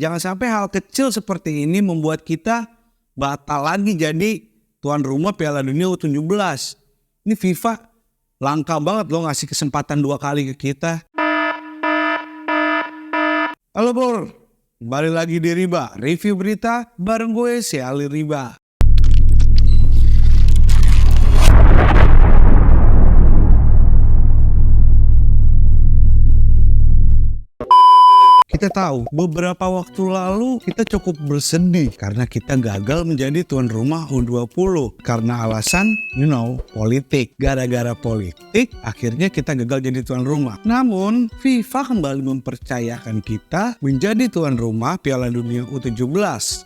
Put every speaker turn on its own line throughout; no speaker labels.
Jangan sampai hal kecil seperti ini membuat kita batal lagi jadi tuan rumah Piala Dunia U17. Ini FIFA langka banget loh ngasih kesempatan 2 kali ke kita. Halo Bor, kembali lagi di Riba, review berita bareng gue si Ali Riba. Kita tahu beberapa waktu lalu kita cukup bersedih karena kita gagal menjadi tuan rumah U20 karena alasan politik. Gara-gara politik akhirnya kita gagal jadi tuan rumah. Namun FIFA kembali mempercayakan kita menjadi tuan rumah Piala Dunia U17.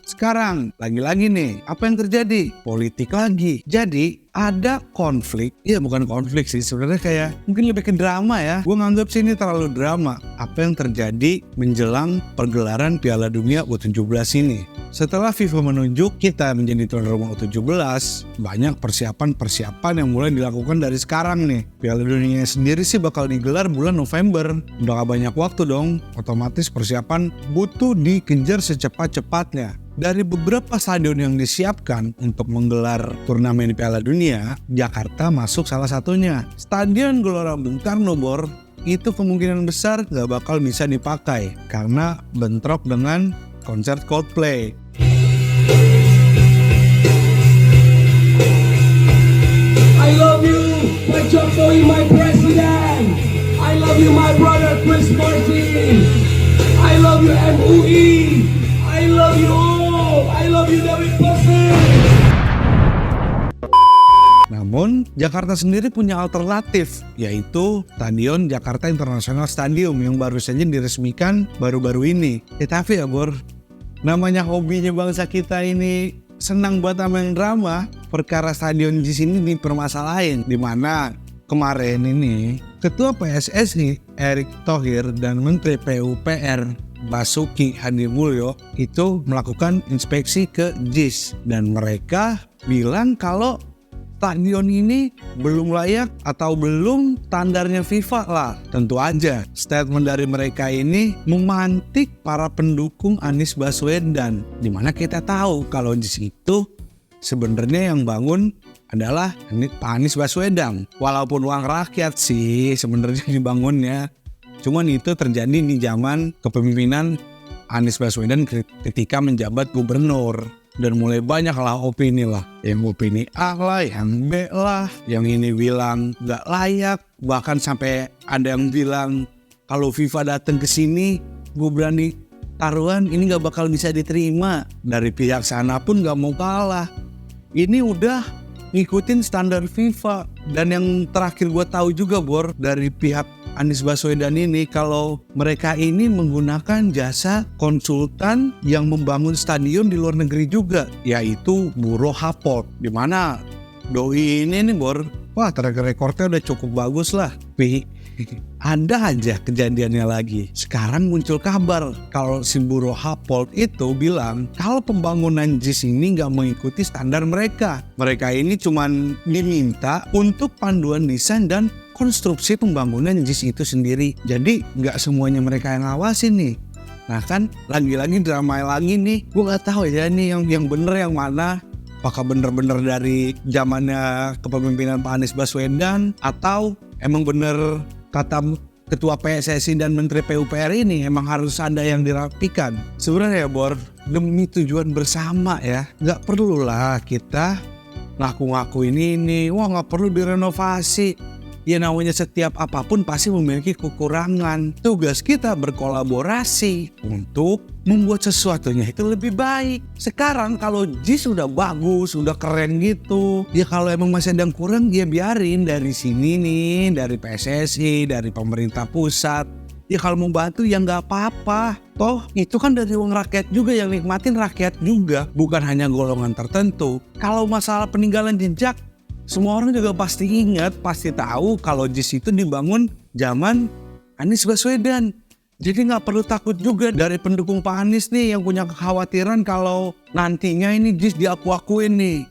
Sekarang lagi-lagi nih, apa yang terjadi? Politik lagi. Jadi ada konflik, ya bukan konflik sih sebenarnya, kayak mungkin lebih ke drama ya. Gue nganggap sih ini terlalu drama. Apa yang terjadi menjelang pergelaran Piala Dunia U17 ini? Setelah FIFA menunjuk kita menjadi tuan rumah U17, banyak persiapan yang mulai dilakukan dari sekarang nih. Piala Dunia sendiri sih bakal digelar bulan November. Udah gak banyak waktu dong, otomatis persiapan butuh dikejar secepat-cepatnya. Dari beberapa stadion yang disiapkan untuk menggelar turnamen Piala Dunia, Jakarta masuk salah satunya. Stadion Gelora Bung Karno, Bor, itu kemungkinan besar gak bakal bisa dipakai karena bentrok dengan konser Coldplay.
I love you, my Jokowi, my president. I love you, my brother Chris Martin. I love you, MUI. I love you all. I love you, David Persik.
Namun, Jakarta sendiri punya alternatif, yaitu Stadion Jakarta International Stadium yang baru saja diresmikan baru-baru ini. Tapi ya Bor, namanya hobinya bangsa kita ini senang buat sama yang drama. Perkara stadion di sini dipermasalahin, di mana kemarin ini Ketua PSSI Erick Thohir dan Menteri PUPR Basuki Hadimulyo itu melakukan inspeksi ke JIS dan mereka bilang kalau stadion ini belum layak atau belum standarnya FIFA lah. Tentu aja statement dari mereka ini memantik para pendukung Anies Baswedan, dimana kita tahu kalau JIS itu sebenarnya yang bangun adalah Pak Anies Baswedan. Walaupun uang rakyat sih sebenarnya dibangunnya. Cuman itu terjadi di zaman kepemimpinan Anies Baswedan ketika menjabat gubernur. Dan mulai banyaklah opini lah. Yang opini A lah, yang B lah. Yang ini bilang gak layak. Bahkan sampai ada yang bilang kalau FIFA datang ke sini, gue berani taruhan ini gak bakal bisa diterima. Dari pihak sana pun gak mau kalah. Ini udah ngikutin standar FIFA. Dan yang terakhir gue tahu juga Bor, dari pihak Anies Baswedan ini kalau mereka ini menggunakan jasa konsultan yang membangun stadion di luar negeri juga, yaitu Bureau Hapag, di mana doi ini nih Bor, wah track recordnya udah cukup bagus lah. Tapi ada aja kejadiannya lagi. Sekarang muncul kabar kalau si Bureau Hapag itu bilang kalau pembangunan JIS ini nggak mengikuti standar mereka. Mereka ini cuman diminta untuk panduan desain dan konstruksi pembangunan JIS itu sendiri. Jadi nggak semuanya mereka yang ngawasin nih. Nah kan lagi-lagi drama lagi nih. Gue nggak tahu ya nih yang bener yang mana. Apakah bener-bener dari zamannya kepemimpinan Pak Anies Baswedan atau emang bener kata Ketua PSSI dan Menteri PUPR ini emang harus ada yang dirapikan. Sebenarnya ya Bor, demi tujuan bersama ya, nggak perlulah kita ngaku-ngaku ini, wah nggak perlu direnovasi. Ya namanya setiap apapun pasti memiliki kekurangan. Tugas kita berkolaborasi untuk membuat sesuatunya itu lebih baik. Sekarang kalau JIS sudah bagus, sudah keren gitu, ya kalau emang masih ada yang kurang ya biarin dari sini nih, dari PSSI, dari pemerintah pusat. Ya kalau mau bantu ya nggak apa-apa. Toh itu kan dari uang rakyat juga, yang nikmatin rakyat juga, bukan hanya golongan tertentu. Kalau masalah peninggalan jejak, semua orang juga pasti ingat, pasti tahu kalau JIS itu dibangun zaman Anies Baswedan. Jadi nggak perlu takut juga dari pendukung Pak Anies nih yang punya kekhawatiran kalau nantinya ini JIS diaku-akuin nih.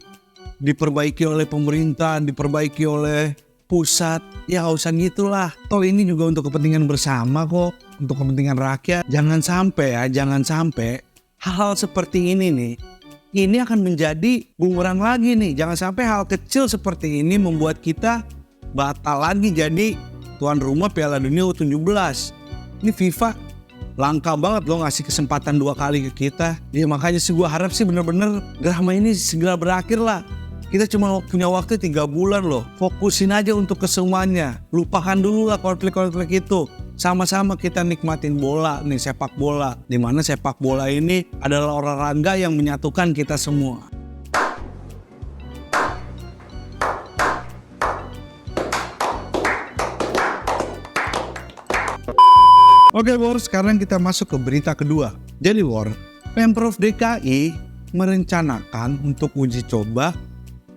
Diperbaiki oleh pemerintah, diperbaiki oleh pusat. Ya gak usah gitulah. Toh ini juga untuk kepentingan bersama kok. Untuk kepentingan rakyat. Jangan sampai hal-hal seperti ini nih. Ini akan menjadi bumerang lagi nih. Jangan sampai hal kecil seperti ini membuat kita batal lagi jadi tuan rumah Piala Dunia U17. Ini FIFA langka banget loh ngasih kesempatan 2 kali ke kita. Ya makanya sih gue harap sih bener-bener drama ini segera berakhir lah. Kita cuma punya waktu 3 bulan loh. Fokusin aja untuk kesemuanya. Lupakan dulu lah konflik-konflik itu. Sama-sama kita nikmatin bola nih, sepak bola. Dimana sepak bola ini adalah olahraga yang menyatukan kita semua. Oke Bor, sekarang kita masuk ke berita kedua. Jadi Bor, Pemprov DKI merencanakan untuk uji coba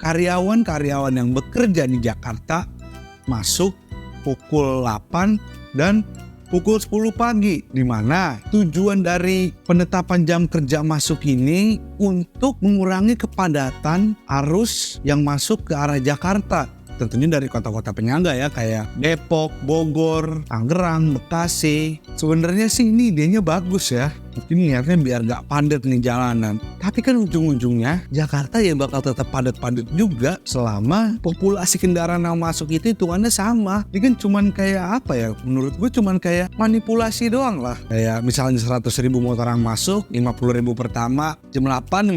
karyawan-karyawan yang bekerja di Jakarta masuk pukul 8 dan pukul 10 pagi. Di mana tujuan dari penetapan jam kerja masuk ini untuk mengurangi kepadatan arus yang masuk ke arah Jakarta. Tentunya dari kota-kota penyangga ya, kayak Depok, Bogor, Tangerang, Bekasi. Sebenarnya sih ini idenya bagus ya. Mungkin niatnya biar gak padat nih jalanan. Tapi kan ujung-ujungnya Jakarta ya bakal tetap padat-padat juga selama populasi kendaraan yang masuk itu hitungannya sama. Ini kan cuman kayak apa ya, menurut gue cuman kayak manipulasi doang lah. Kayak misalnya 100.000 motor yang masuk, 50.000 pertama, jam 8, 50.000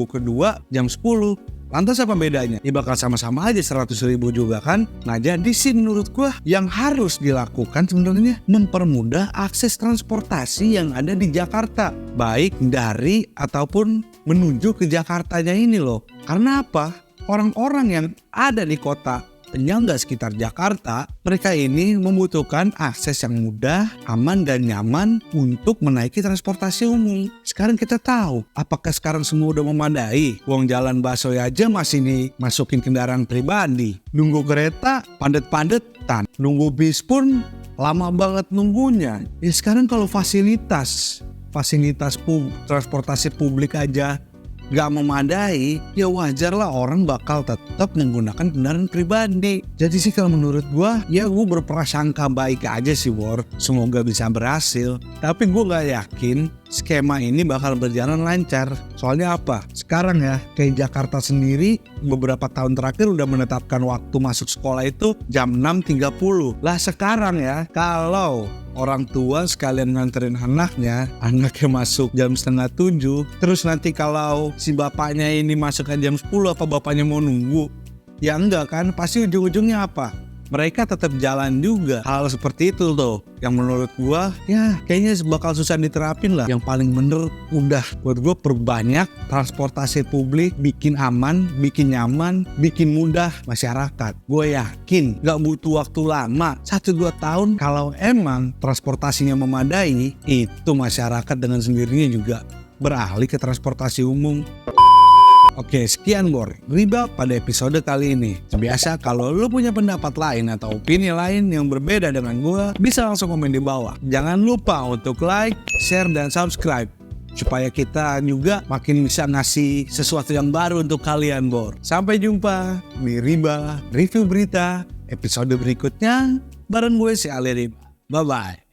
kedua, jam 10. Lantas apa bedanya? Ya bakal sama-sama aja 100.000 juga kan? Nah jadi sih menurut gua yang harus dilakukan sebenarnya mempermudah akses transportasi yang ada di Jakarta. Baik dari ataupun menuju ke Jakartanya ini loh. Karena apa? Orang-orang yang ada di kota penyangga sekitar Jakarta, mereka ini membutuhkan akses yang mudah, aman dan nyaman untuk menaiki transportasi umum. Sekarang kita tahu, apakah sekarang semua udah memadai? Uang jalan Basoy aja masih masukin kendaraan pribadi. Nunggu kereta padat-padetan, nunggu bis pun lama banget nunggunya. Ya sekarang kalau fasilitas transportasi publik aja gak memadai, ya wajar lah orang bakal tetap menggunakan kendaraan pribadi. Jadi sih kalau menurut gua, ya gue berprasangka baik aja sih Bor. Semoga bisa berhasil. Tapi gue gak yakin skema ini bakal berjalan lancar. Soalnya apa? Sekarang ya, kayak Jakarta sendiri beberapa tahun terakhir udah menetapkan waktu masuk sekolah itu jam 6.30. Lah sekarang ya, kalau orang tua sekalian nganterin anaknya masuk jam 6:30, terus nanti kalau si bapaknya ini masuknya jam 10, apa bapaknya mau nunggu? Ya enggak kan, pasti ujung-ujungnya apa? Mereka tetap jalan juga. Hal seperti itu tuh yang menurut gua ya kayaknya bakal susah diterapin lah. Yang paling bener udah buat gua perbanyak transportasi publik, bikin aman, bikin nyaman, bikin mudah masyarakat. Gue yakin gak butuh waktu lama 1-2 tahun kalau emang transportasinya memadai, itu masyarakat dengan sendirinya juga beralih ke transportasi umum. Oke, sekian Bor, Riba pada episode kali ini. Sebiasa kalau lu punya pendapat lain atau opini lain yang berbeda dengan gue, bisa langsung komen di bawah. Jangan lupa untuk like, share, dan subscribe supaya kita juga makin bisa ngasih sesuatu yang baru untuk kalian Bor. Sampai jumpa di Riba Review Berita episode berikutnya bareng gue si Ali Riba. Bye-bye.